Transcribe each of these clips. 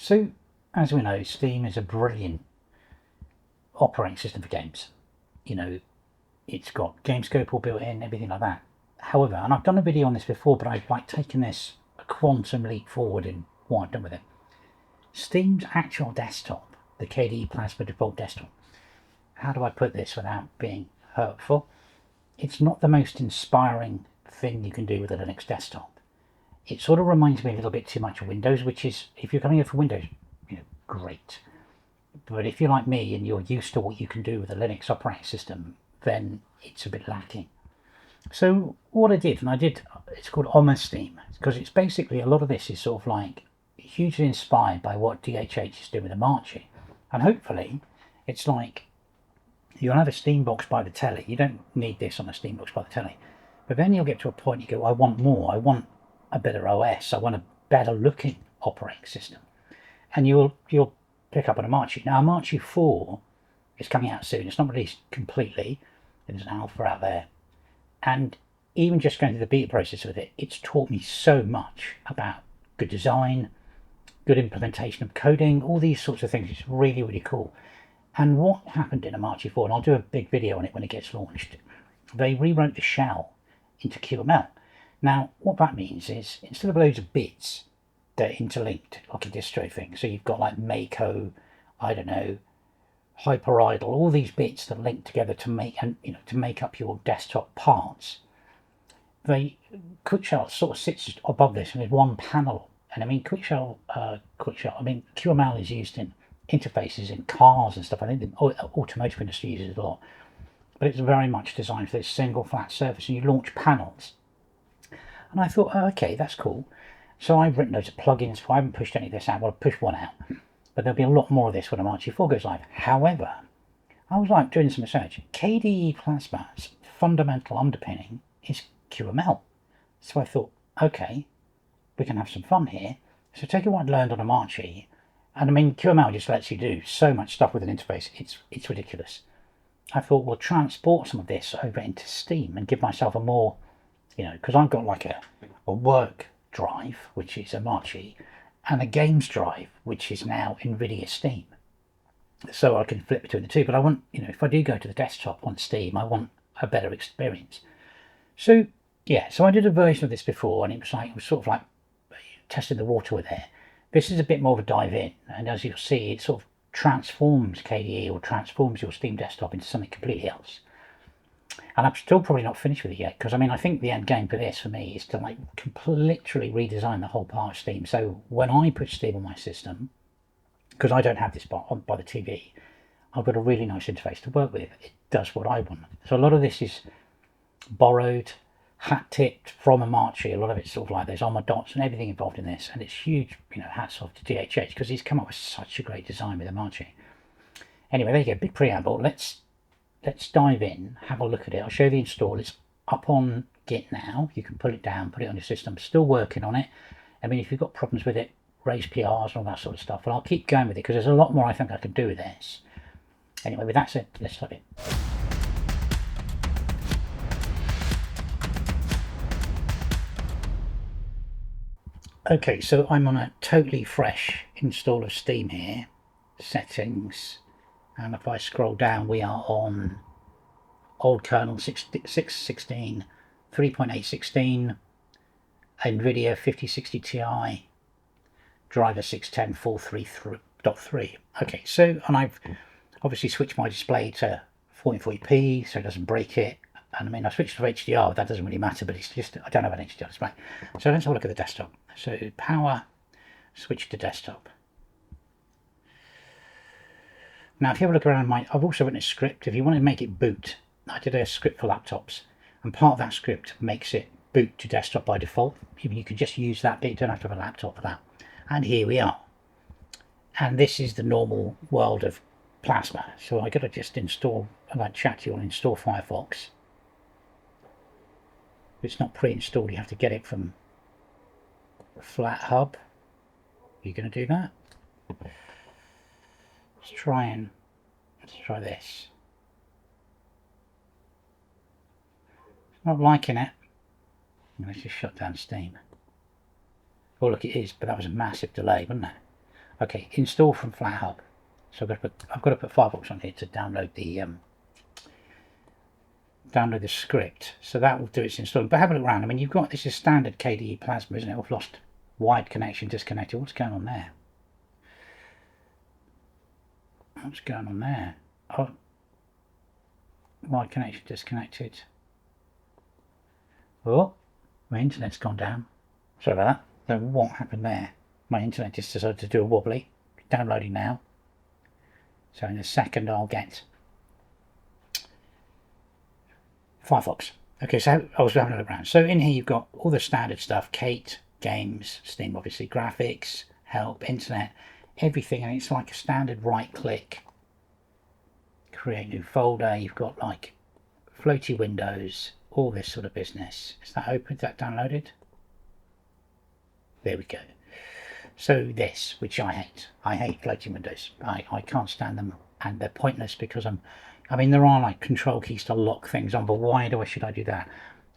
So, as we know, Steam is a brilliant operating system for games. You know, it's got GameScope all built in, everything like that. However, and I've done a video on this before, but I've like taken this a quantum leap forward in what I've done with it. Steam's actual desktop, the KDE Plasma default desktop, how do I put this without being hurtful? It's not the most inspiring thing you can do with a Linux desktop. It sort of reminds me a little bit too much of Windows, which is, if you're coming over from Windows, great. But if you're like me and you're used to what you can do with a Linux operating system, then it's a bit lacking. So what I did, it's called OMA-STEAM, because it's basically, a lot of this is sort of like hugely inspired by what DHH is doing with Omarchy. And hopefully it's like, you'll have a Steam box by the telly. You don't need this on a Steam box by the telly. But then you'll get to a point you go, I want more. I want a better OS. I want a better looking operating system. And you'll pick up an Omarchy. Now, Omarchy 4 is coming out soon. It's not released completely. There's an alpha out there. And even just going through the beta process with it, it's taught me so much about good design, good implementation of coding, all these sorts of things. It's really, really cool. And what happened in Omarchy 4, and I'll do a big video on it when it gets launched, they rewrote the shell into QML. Now, what that means is, instead of loads of bits that are interlinked, like a distro thing, so you've got like Mako, I don't know, HyperIdle, all these bits that link together to make up your desktop parts. Quickshell sort of sits above this and is one panel. And I mean, QML is used in interfaces in cars and stuff. I think the automotive industry uses it a lot, but it's very much designed for this single flat surface, and you launch panels. And I thought, oh, okay, that's cool. So I've written loads of plugins. I haven't pushed any of this out. Well, I've pushed one out, but there'll be a lot more of this when Omarchy 4 goes live. However, I was like doing some research. KDE Plasma's fundamental underpinning is QML. So I thought, okay, we can have some fun here. So taking what I'd learned on Omarchy, and I mean, QML just lets you do so much stuff with an interface. It's ridiculous. I thought, we'll transport some of this over into Steam and give myself a more, because I've got like a work drive, which is Omarchy, and a games drive, which is now NVIDIA Steam. So I can flip between the two. But I want, if I do go to the desktop on Steam, I want a better experience. So yeah, so I did a version of this before, and it was sort of like testing the water with it. This is a bit more of a dive in, and as you'll see, it sort of transforms KDE or transforms your Steam desktop into something completely else. And I'm still probably not finished with it yet, because I mean, I think the end game for this, for me, is to like literally redesign the whole part of Steam. So when I put Steam on my system, because I don't have this by the TV, I've got a really nice interface to work with. It does what I want. So a lot of this is borrowed, hat-tipped from Omarchy. A lot of it's sort of like there's OMA dots and everything involved in this, and it's huge, hats off to DHH, because he's come up with such a great design with Omarchy. Anyway, there you go, big preamble. Let's dive in, have a look at it. I'll show you the install. It's up on Git now. You can pull it down, put it on your system. Still working on it. I mean, if you've got problems with it, raise PRs and all that sort of stuff. But I'll keep going with it, because there's a lot more I think I can do with this. Anyway, with that said, let's dive in. Okay, so I'm on a totally fresh install of Steam here. Settings, and if I scroll down, we are on old kernel 6.16, 3.816, NVIDIA 5060 Ti, driver 610.433.3. Okay, so, and I've obviously switched my display to 1440p so it doesn't break it. And I mean, I switched to HDR, but that doesn't really matter, but it's just, I don't have an HDR display. So let's have a look at the desktop. So power, switch to desktop. Now, if you have a look around I've also written a script. If you want to make it boot, I did a script for laptops, and part of that script makes it boot to desktop by default. You can just use that bit, you don't have to have a laptop for that. And here we are. And this is the normal world of Plasma. So I got to just install, I'll chat to you on install Firefox. If it's not pre-installed, you have to get it from FlatHub. You're going to do that? Let's try this. Not liking it. Let's just shut down Steam. Oh look, it is, but that was a massive delay, wasn't it? Okay, install from FlatHub. So I've got to put Firefox on here to download the script. So that will do its installing. But have a look around. I mean, you've got, this is standard KDE Plasma, isn't it? We've lost wide connection, disconnected. What's going on there? What's going on there? Oh, wide connection, disconnected. Oh, my internet's gone down. Sorry about that. So what happened there? My internet just decided to do a wobbly. Downloading now. So in a second I'll get Firefox. Okay, so I was having a look around. So in here you've got all the standard stuff: Kate, games, Steam, obviously, graphics, help, internet, everything. And it's like a standard right-click, create new folder. You've got like floaty windows, all this sort of business. Is that open? Is that downloaded? There we go. So this, which I hate floating windows. I can't stand them, and they're pointless because I mean, there are like control keys to lock things on, but why should I do that?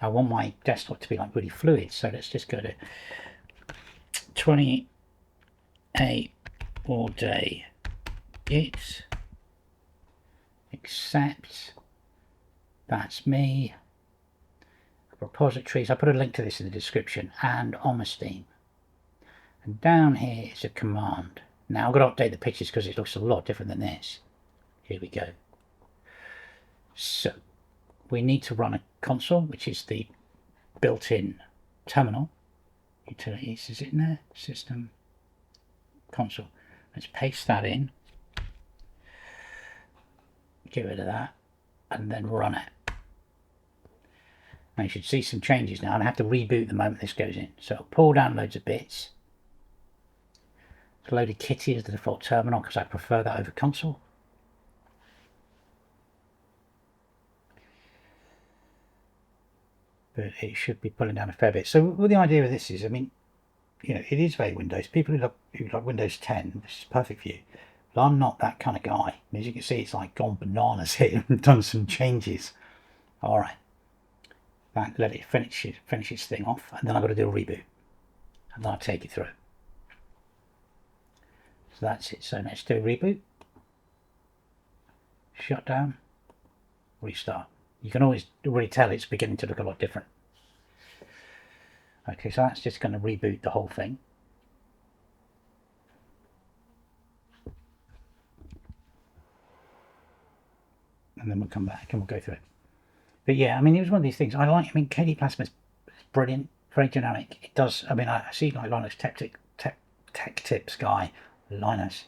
I want my desktop to be like really fluid. So let's just go to 28 all day git, accept, that's me, repositories. I put a link to this in the description, and OMA-STEAM. And down here is a command. Now I've got to update the pictures because it looks a lot different than this. Here we go. So we need to run a console, which is the built-in terminal. Utilities, is it in there? System, console. Let's paste that in. Get rid of that. And then run it. Now you should see some changes now. And I have to reboot the moment this goes in. So I'll pull down loads of bits. It's loaded Kitty as the default terminal because I prefer that over console. But it should be pulling down a fair bit. So what the idea of this is, I mean, you know, it is very Windows. People who like Windows 10, this is perfect for you. But I'm not that kind of guy. And as you can see, it's like gone bananas here and done some changes. All right. Let it finish its thing off, and then I've got to do a reboot. And then I'll take it through. So that's it. So let's do a reboot. Shut down. Restart. You can always really tell it's beginning to look a lot different. Okay, so that's just going to reboot the whole thing. And then we'll come back and we'll go through it. But yeah, I mean, it was one of these things. I mean, KDE Plasma is brilliant, very dynamic. It does, I mean, I see like Linus Tech Tips guy, Linus,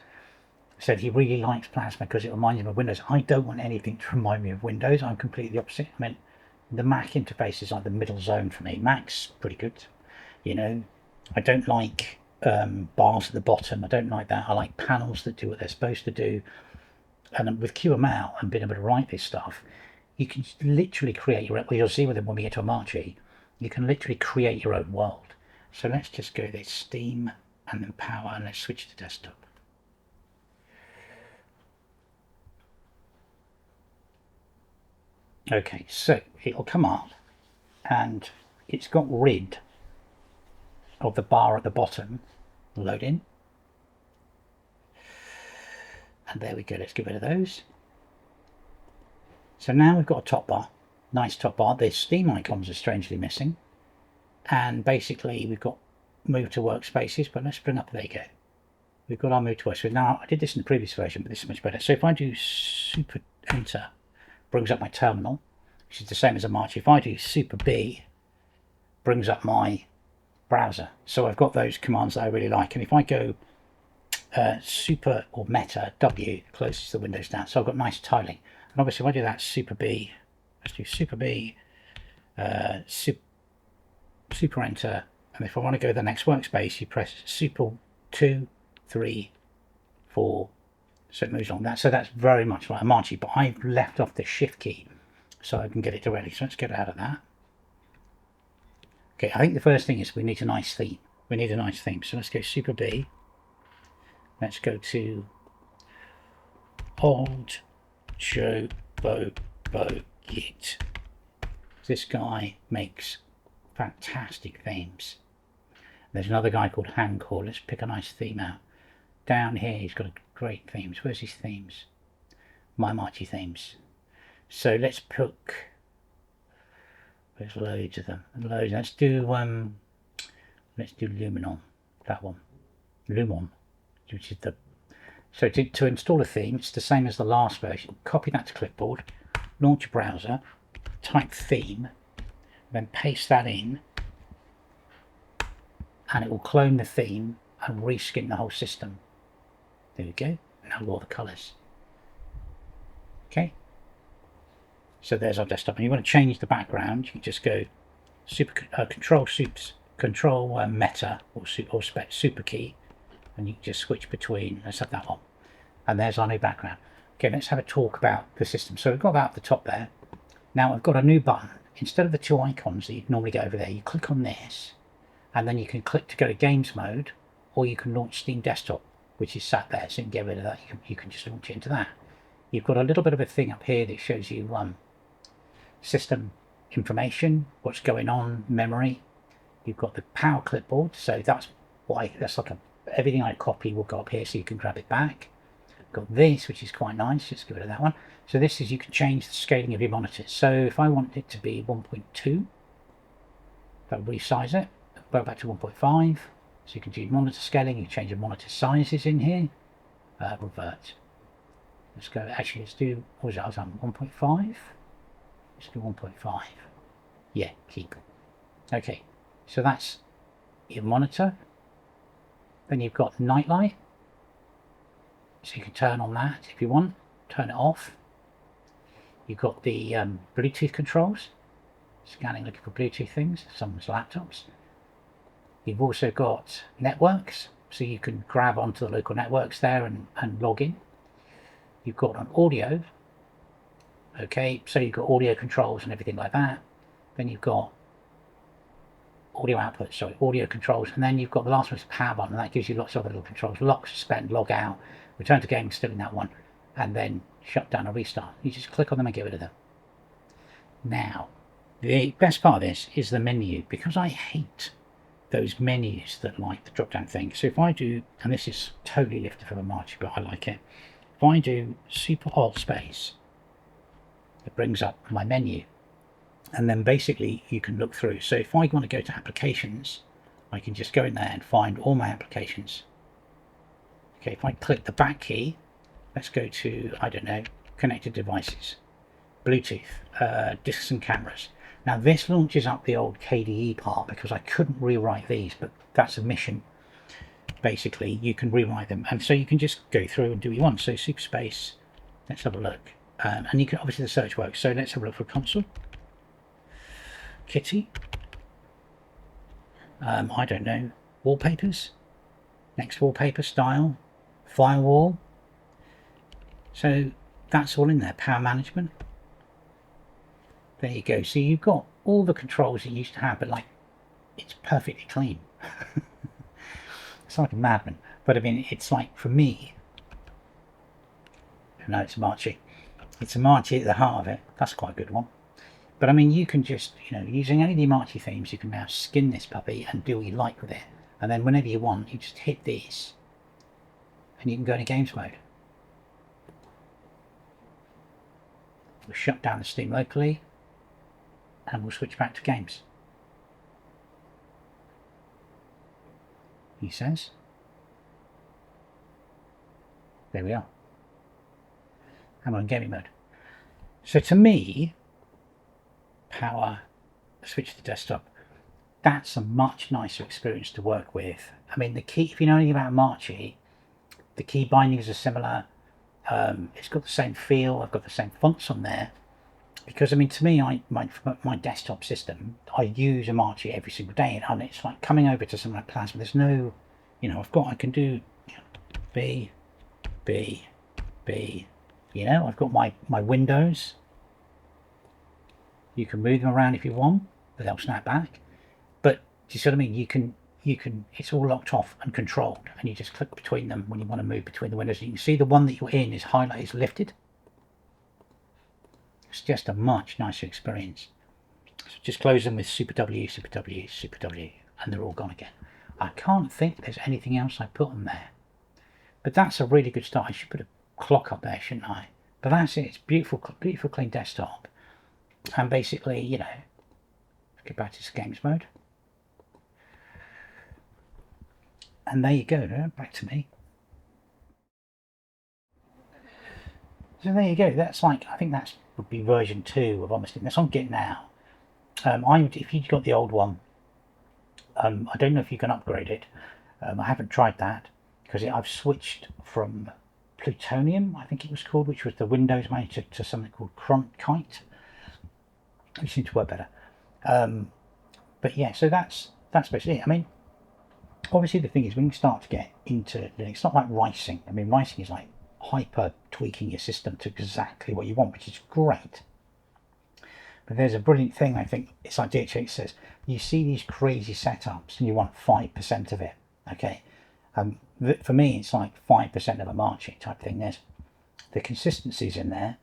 said he really likes Plasma because it reminds him of Windows. I don't want anything to remind me of Windows. I'm completely the opposite. I mean, the Mac interface is like the middle zone for me. Mac's pretty good. You know, I don't like bars at the bottom. I don't like that. I like panels that do what they're supposed to do. And with QML and being able to write this stuff, you can literally create your own. Well, you'll see with it when we get to Omarchy. You can literally create your own world. So let's just go this Steam and then power, and let's switch to desktop. Okay, so it'll come up and it's got rid of the bar at the bottom. Load in. And there we go, let's get rid of those. So now we've got a top bar, nice top bar. The Steam icons are strangely missing. And basically we've got move to workspaces, but let's bring up, there you go. We've got our move to workspaces. Now I did this in the previous version, but this is much better. So if I do super enter, brings up my terminal, which is the same as Omarchy. If I do super B, brings up my browser. So I've got those commands that I really like. And if I go super or meta W, closes the windows down. So I've got nice tiling. And obviously if I do that super B, let's do super B, super enter. And if I want to go to the next workspace, you press super 2, 3, 4. So it moves on that. So that's very much like Omarchy, but I've left off the shift key so I can get it directly. So let's get out of that. Okay, I think the first thing is we need a nice theme. We need a nice theme. So let's go super B. Let's go to old Joe Bo Git. This guy makes fantastic themes. There's another guy called Hancor. Let's pick a nice theme out. down here, he's got a great themes. Where's his themes? My Omarchy themes. So let's pick. There's loads of them. Loads. Let's do Luminon. That one. Lumon, which is the. So to install a theme, it's the same as the last version. Copy that to clipboard, launch a browser, type theme, then paste that in, and it will clone the theme and reskin the whole system. There we go. Now all the colours. Okay. So there's our desktop. And you want to change the background, you can just go control meta or super key, and you can just switch between. Let's have that one. And there's our new background. Okay, let's have a talk about the system. So we've got that at the top there. Now I've got a new button. Instead of the two icons that you'd normally get over there, you click on this, and then you can click to go to games mode, or you can launch Steam Desktop, which is sat there. So you can get rid of that. You can just launch it into that. You've got a little bit of a thing up here that shows you system information, what's going on, memory. You've got the power clipboard, so that's like everything I copy will go up here, so you can grab it back. Got this, which is quite nice. Just get rid of that one. So this is, you can change the scaling of your monitors. So if I want it to be 1.2, that will resize it. Go back to 1.5. So you can do monitor scaling. You can change your monitor sizes in here. Revert. Let's go. Actually, let's do. What was it? I was on 1.5. Let's do 1.5. Yeah, keep. Okay, so that's your monitor. Then you've got the nightlight. So you can turn on that if you want. Turn it off. You've got the Bluetooth controls. Scanning, looking for Bluetooth things. Someone's laptops. You've also got networks. So you can grab onto the local networks there and log in. You've got an audio. Okay, so you've got audio controls and everything like that. Then you've got audio output, sorry, audio controls, and then you've got the last one is power button, and that gives you lots of other little controls. Lock, suspend, log out, return to game, still in that one, and then shut down or restart. You just click on them and get rid of them. Now, the best part of this is the menu, because I hate those menus that like the drop down thing. So if I do, and this is totally lifted from Omarchy, but I like it. If I do super alt space, it brings up my menu, and then basically you can look through. So if I want to go to applications, I can just go in there and find all my applications. Okay, if I click the back key, let's go to, I don't know, connected devices, Bluetooth, disks and cameras. Now this launches up the old KDE part because I couldn't rewrite these, but that's a mission. Basically, you can rewrite them, and so you can just go through and do what you want. So super space, let's have a look. And you can, obviously the search works, so let's have a look for console. Kitty. I don't know. Wallpapers. Next wallpaper style. Firewall. So that's all in there. Power management. There you go. So you've got all the controls you used to have, but like it's perfectly clean. It's like a madman. But I mean, it's like, for me, no, it's Omarchy. It's Omarchy at the heart of it. That's quite a good one. But I mean, you can just, you know, using any of the Omarchy themes, you can now skin this puppy and do what you like with it. And then whenever you want, you just hit this and you can go into games mode. We'll shut down the Steam locally and we'll switch back to games. He says. There we are. And we're in gaming mode. So to me, power, switch to desktop, that's a much nicer experience to work with. I mean, the key, if you know anything about Omarchy, the key bindings are similar. It's got the same feel. I've got the same fonts on there. Because I mean, to me, my desktop system, I use Omarchy every single day, and it's like coming over to something like Plasma. There's no, you know, I can do B, B, B. You know, I've got my windows. You can move them around if you want, but they'll snap back. But do you see what I mean? You can. It's all locked off and controlled, and you just click between them when you want to move between the windows. You can see the one that you're in is highlighted, is lifted. It's just a much nicer experience. So just close them with Super W, Super W, Super W, and they're all gone again. I can't think there's anything else I put on there. But that's a really good start. I should put a clock up there, shouldn't I? But that's it. It's beautiful, beautiful, clean desktop. And basically, you know, go back to games mode. And there you go. Back to me. So there you go. That's like, I think that would be version 2 of OMA-STEAM. That's on Git now. If you've got the old one, I don't know if you can upgrade it. I haven't tried that because I've switched from Plutonium, I think it was called, which was the Windows manager, to something called Kite, which seemed to work better. But yeah, so that's basically it. I mean, obviously the thing is, when you start to get into Linux, it's not like ricing. I mean, ricing is like hyper tweaking your system to exactly what you want, which is great. But there's a brilliant thing, I think, it's like DHH says, you see these crazy setups and you want 5% of it, okay? For me, it's like 5% of Omarchy type thing. There's the consistency's in there,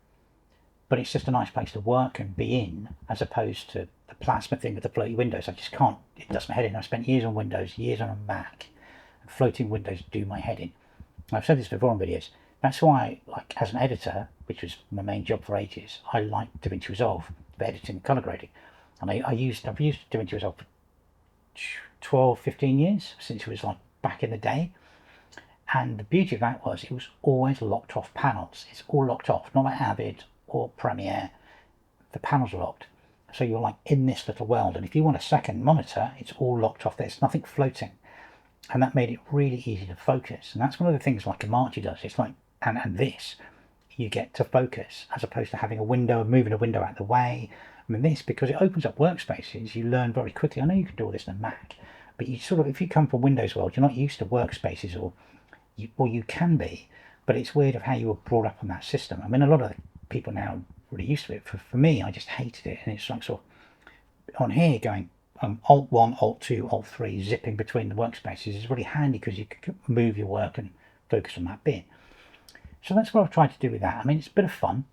but it's just a nice place to work and be in, as opposed to the Plasma thing with the floating windows. I just can't, it does my head in. I've spent years on Windows, years on a Mac, and floating windows do my head in. I've said this before on videos. That's why, like, as an editor, which was my main job for ages, I like DaVinci Resolve for editing and color grading. And I've used DaVinci Resolve for 12, 15 years, since it was like back in the day. And the beauty of that was it was always locked off panels. It's all locked off, not like Avid or Premiere. The panels are locked. So you're like in this little world. And if you want a second monitor, it's all locked off. There's nothing floating. And that made it really easy to focus. And that's one of the things like Omarchy does. It's like, and this, you get to focus, as opposed to having a window, moving a window out of the way. I mean, this, because it opens up workspaces, you learn very quickly. I know you can do all this in a Mac, but you sort of, if you come from Windows world, you're not used to workspaces, or you can be, but it's weird of how you were brought up on that system. I mean, a lot of people now are really used to it. For me, I just hated it. And it's like sort of on here going Alt 1, Alt 2, Alt 3, zipping between the workspaces is really handy because you can move your work and focus on that bit. So that's what I've tried to do with that. I mean, it's a bit of fun.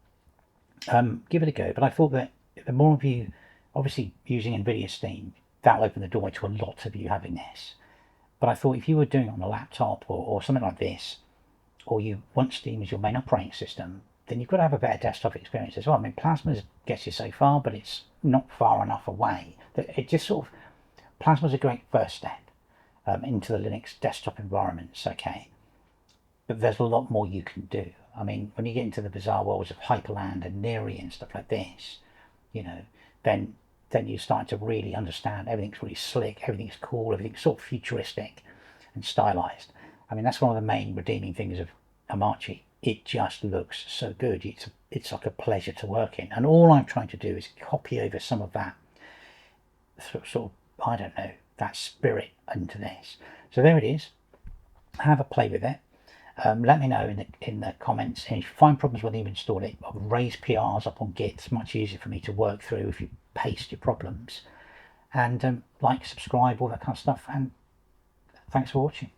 Give it a go. But I thought that the more of you, obviously using NVIDIA Steam, that'll open the door to a lot of you having this. But I thought if you were doing it on a laptop or something like this, or you want Steam as your main operating system, then you've got to have a better desktop experience as well. I mean, Plasma gets you so far, but it's not far enough away. It just sort of, Plasma's a great first step into the Linux desktop environments, okay? But there's a lot more you can do. I mean, when you get into the bizarre worlds of Hyperland and Neri and stuff like this, you know, then you start to really understand everything's really slick, everything's cool, everything's sort of futuristic and stylized. I mean, that's one of the main redeeming things of Omarchy. It just looks so good. It's like a pleasure to work in. And all I'm trying to do is copy over some of that sort of, I don't know, that spirit into this. So there it is. Have a play with it. Let me know in the comments. And if you find problems when you install it, I'll raise PRs up on Git. It's much easier for me to work through if you paste your problems. And like, subscribe, all that kind of stuff. And thanks for watching.